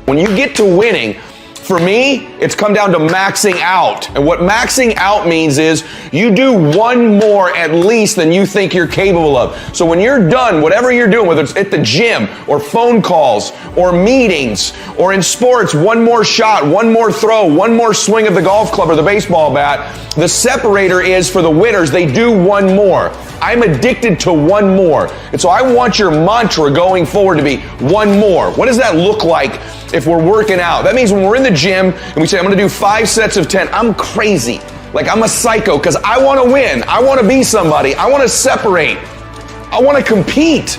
When you get to winning, for me, it's come down to maxing out. And what maxing out means is you do one more at least than you think you're capable of. So when you're done, whatever you're doing, whether it's at the gym or phone calls or meetings or in sports, one more shot, one more throw, one more swing of the golf club or the baseball bat, the separator is for the winners, they do one more. I'm addicted to one more. And so I want your mantra going forward to be one more. What does that look like if we're working out? That means when we're in the gym and we say, I'm gonna do 5 sets of 10, I'm crazy. Like I'm a psycho because I want to win. I want to be somebody. I want to separate. I want to compete.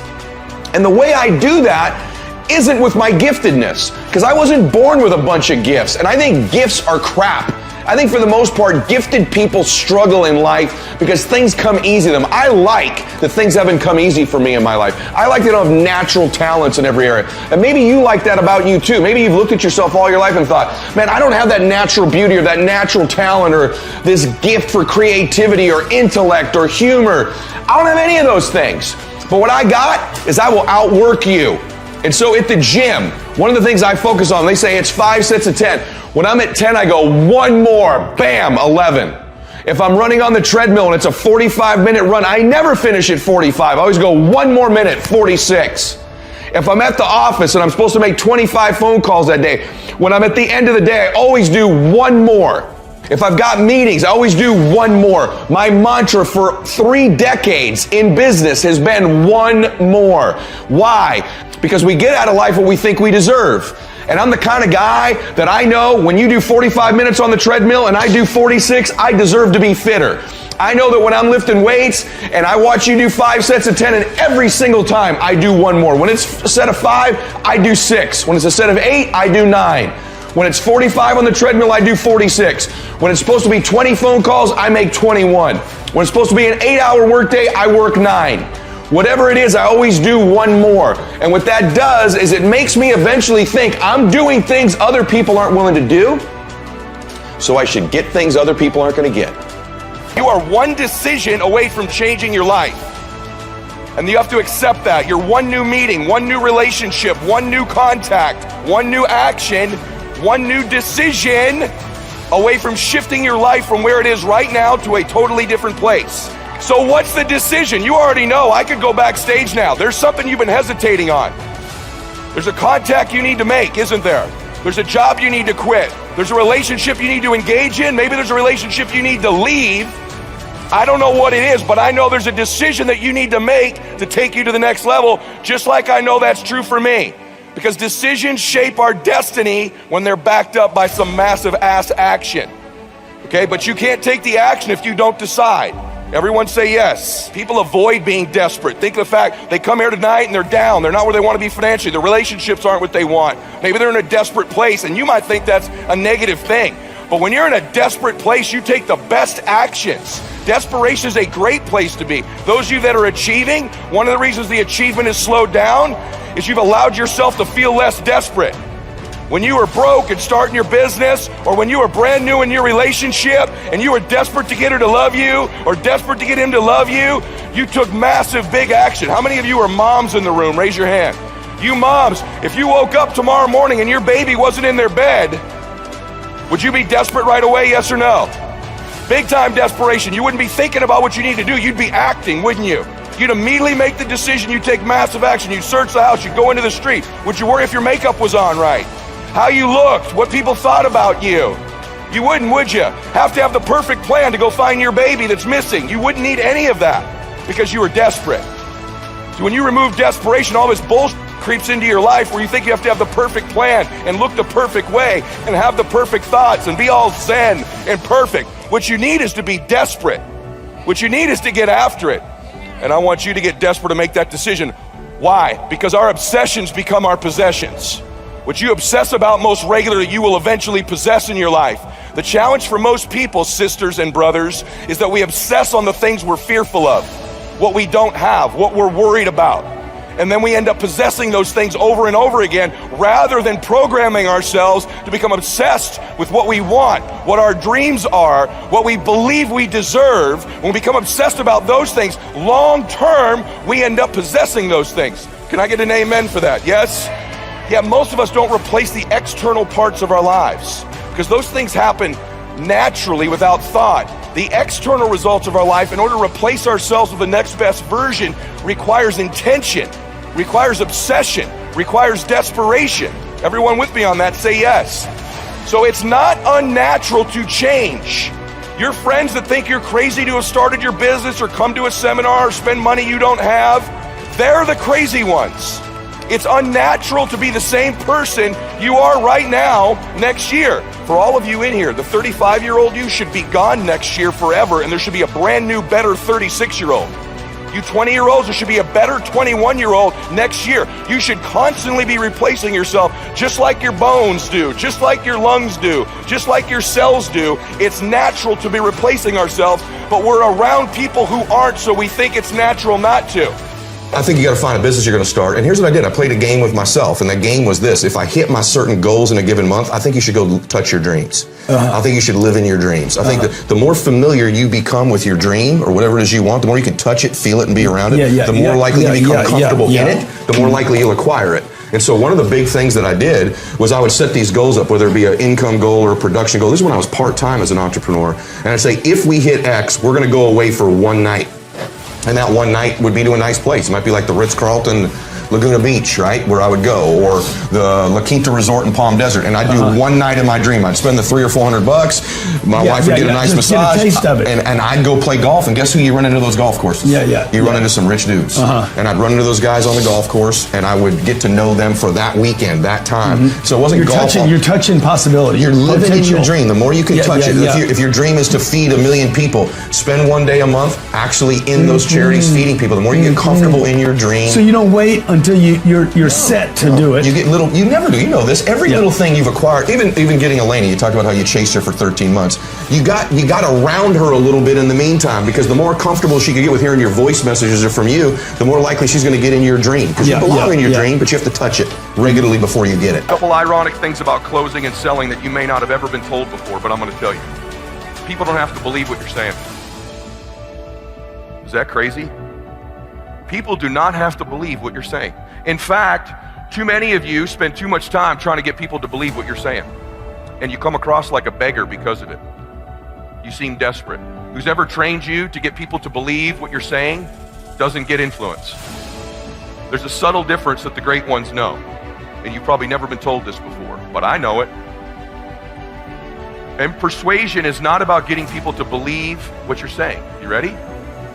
And the way I do that isn't with my giftedness, because I wasn't born with a bunch of gifts. And I think gifts are crap. I think for the most part, gifted people struggle in life because things come easy to them. I like that things haven't come easy for me in my life. I like that I don't have natural talents in every area. And maybe you like that about you too. Maybe you've looked at yourself all your life and thought, man, I don't have that natural beauty or that natural talent or this gift for creativity or intellect or humor. I don't have any of those things. But what I got is I will outwork you. And so at the gym, one of the things I focus on, they say it's 5 sets of 10. When I'm at 10, I go one more, bam, 11. If I'm running on the treadmill and it's a 45-minute run, I never finish at 45. I always go one more minute, 46. If I'm at the office and I'm supposed to make 25 phone calls that day, when I'm at the end of the day, I always do one more. If I've got meetings, I always do one more. My mantra for 3 decades in business has been one more. Why? Because we get out of life what we think we deserve. And I'm the kind of guy that I know when you do 45 minutes on the treadmill and I do 46, I deserve to be fitter. I know that when I'm lifting weights and I watch you do 5 sets of 10, and every single time I do one more. When it's a set of 5, I do 6. When it's a set of 8, I do 9. When it's 45 on the treadmill, I do 46. When it's supposed to be 20 phone calls, I make 21. When it's supposed to be an 8-hour workday, I work 9. Whatever it is, I always do one more. And what that does is it makes me eventually think I'm doing things other people aren't willing to do, so I should get things other people aren't going to get. You are one decision away from changing your life. And you have to accept that. You're one new meeting, one new relationship, one new contact, one new action, one new decision away from shifting your life from where it is right now to a totally different place. So what's the decision? You already know. I could go backstage now. There's something you've been hesitating on. There's a contact you need to make, isn't there? There's a job you need to quit. There's a relationship you need to engage in. Maybe there's a relationship you need to leave. I don't know what it is, but I know there's a decision that you need to make to take you to the next level, just like I know that's true for me. Because decisions shape our destiny when they're backed up by some massive ass action. Okay, but you can't take the action if you don't decide. Everyone say yes. People avoid being desperate. Think of the fact they come here tonight and they're down. They're not where they want to be financially. Their relationships aren't what they want. Maybe they're in a desperate place, and you might think that's a negative thing. But when you're in a desperate place, you take the best actions. Desperation is a great place to be. Those of you that are achieving, one of the reasons the achievement is slowed down is you've allowed yourself to feel less desperate. When you were broke and starting your business, or when you were brand new in your relationship and you were desperate to get her to love you or desperate to get him to love you, you took massive big action. How many of you are moms in the room? Raise your hand. You moms, if you woke up tomorrow morning and your baby wasn't in their bed, would you be desperate right away, yes or no? Big time desperation. You wouldn't be thinking about what you need to do. You'd be acting, wouldn't you? You'd immediately make the decision. You'd take massive action. You'd search the house. You'd go into the street. Would you worry if your makeup was on right? How you looked, what people thought about you? You wouldn't, would you? Have to have the perfect plan to go find your baby that's missing. You wouldn't need any of that because you were desperate. So when you remove desperation, all this bullshit creeps into your life where you think you have to have the perfect plan and look the perfect way and have the perfect thoughts and be all zen and perfect. What you need is to be desperate. What you need is to get after it. And I want you to get desperate to make that decision. Why? Because our obsessions become our possessions. What you obsess about most regularly, you will eventually possess in your life. The challenge for most people, sisters and brothers, is that we obsess on the things we're fearful of, what we don't have, what we're worried about. And then we end up possessing those things over and over again, rather than programming ourselves to become obsessed with what we want, what our dreams are, what we believe we deserve. When we become obsessed about those things, long term, we end up possessing those things. Can I get an amen for that? Yes? Yeah, most of us don't replace the external parts of our lives because those things happen naturally without thought. The external results of our life, in order to replace ourselves with the next best version, requires intention, requires obsession, requires desperation. Everyone with me on that, say yes. So it's not unnatural to change. Your friends that think you're crazy to have started your business or come to a seminar or spend money you don't have, they're the crazy ones. It's unnatural to be the same person you are right now next year. For all of you in here, the 35-year-old you should be gone next year forever, and there should be a brand new, better 36-year-old. You 20-year-olds, there should be a better 21-year-old next year. You should constantly be replacing yourself just like your bones do, just like your lungs do, just like your cells do. It's natural to be replacing ourselves, but we're around people who aren't, so we think it's natural not to. I think you got to find a business you're going to start. And here's what I did. I played a game with myself, and that game was this. If I hit my certain goals in a given month, I think you should go touch your dreams. I think you should live in your dreams. I think that the more familiar you become with your dream or whatever it is you want, the more you can touch it, feel it, and be around it, the more likely you become comfortable in it, the more likely you'll acquire it. And so one of the big things that I did was I would set these goals up, whether it be an income goal or a production goal. This is when I was part-time as an entrepreneur. And I'd say, if we hit X, we're going to go away for one night. And that one night would be to a nice place. It might be like the Ritz-Carlton Laguna Beach, right, where I would go, or the La Quinta Resort in Palm Desert, and I'd do one night in my dream. I'd spend the $300 or $400. My wife would get a nice massage, get a taste of it. And I'd go play golf. And guess who you run into those golf courses? You run into some rich dudes, and I'd run into those guys on the golf course, and I would get to know them for that weekend, that time. So it wasn't golf. You're touching possibilities. You're living in your dream. The more you can touch it. If your dream is to feed 1 million people, spend one day a month actually in those charities feeding people. The more you get comfortable in your dream. So you don't wait until you're set to do it. You get little. You never do. You know this. Every little thing you've acquired, even getting Eleni. You talked about how you chased her for 13 months. You got around her a little bit in the meantime, because the more comfortable she could get with hearing your voice messages are from you, the more likely she's going to get in your dream. Because you belong in your dream, but you have to touch it regularly before you get it. A couple ironic things about closing and selling that you may not have ever been told before, but I'm going to tell you. People don't have to believe what you're saying. Is that crazy? People do not have to believe what you're saying. In fact, too many of you spend too much time trying to get people to believe what you're saying. And you come across like a beggar because of it. You seem desperate. Who's ever trained you to get people to believe what you're saying doesn't get influence. There's a subtle difference that the great ones know. And you've probably never been told this before, but I know it. And persuasion is not about getting people to believe what you're saying. You ready?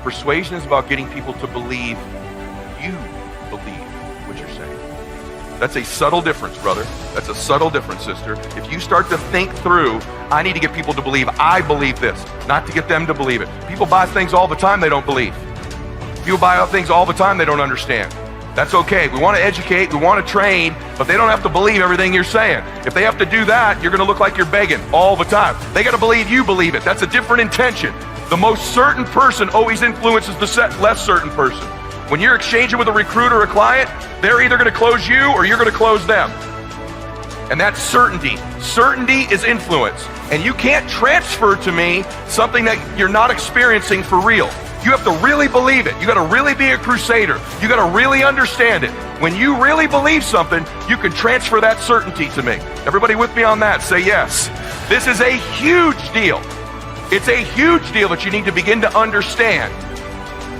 Persuasion is about getting people to believe you believe what you're saying. That's a subtle difference, brother. That's a subtle difference, sister. If you start to think through, I need to get people to believe I believe this, not to get them to believe it. People buy things all the time they don't believe. People buy things all the time they don't understand. That's okay. We want to educate, we want to train, but they don't have to believe everything you're saying. If they have to do that, you're going to look like you're begging all the time. They got to believe you believe it. That's a different intention. The most certain person always influences the less certain person. When you're exchanging with a recruiter or a client, they're either going to close you or you're going to close them. And that's certainty. Certainty is influence. And you can't transfer to me something that you're not experiencing for real. You have to really believe it. You got to really be a crusader. You got to really understand it. When you really believe something, you can transfer that certainty to me. Everybody with me on that? Say yes. This is a huge deal. It's a huge deal that you need to begin to understand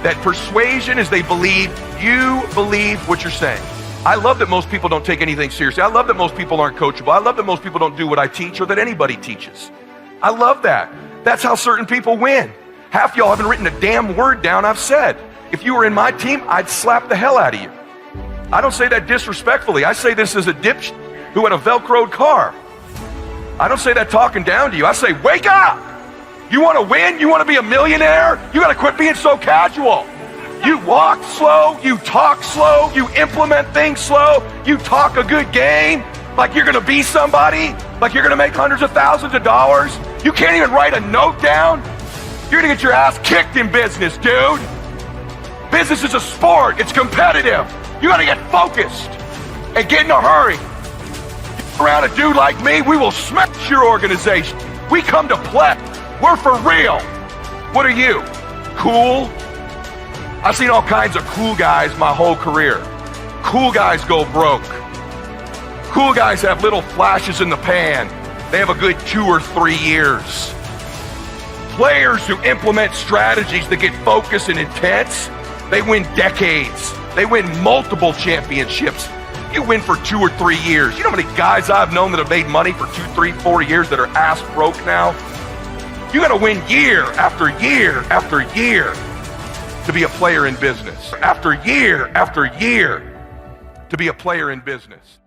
that persuasion is they believe you believe what you're saying. I love that most people don't take anything seriously. I love that most people aren't coachable. I love that most people don't do what I teach or that anybody teaches. I love that. That's how certain people win. Half y'all haven't written a damn word down I've said. If you were in my team, I'd slap the hell out of you. I don't say that disrespectfully. I say this as a dipshit who had a Velcroed car. I don't say that talking down to you. I say, wake up! You want to win? You want to be a millionaire? You got to quit being so casual. You walk slow, you talk slow, you implement things slow, you talk a good game like you're going to be somebody, like you're going to make hundreds of thousands of dollars. You can't even write a note down. You're going to get your ass kicked in business, dude. Business is a sport. It's competitive. You got to get focused and get in a hurry. Get around a dude like me, we will smash your organization. We come to play. We're for real. What are you? Cool? I've seen all kinds of cool guys my whole career. Cool guys go broke. cool guys have little flashes in the pan. They have a good 2 or 3 years. Players who implement strategies that get focused and intense, they win decades. They win multiple championships. You win for 2 or 3 years. You know how many guys I've known that have made money for 2, 3, 4 years that are ass broke now? You got to win year after year after year to be a player in business. After year to be a player in business.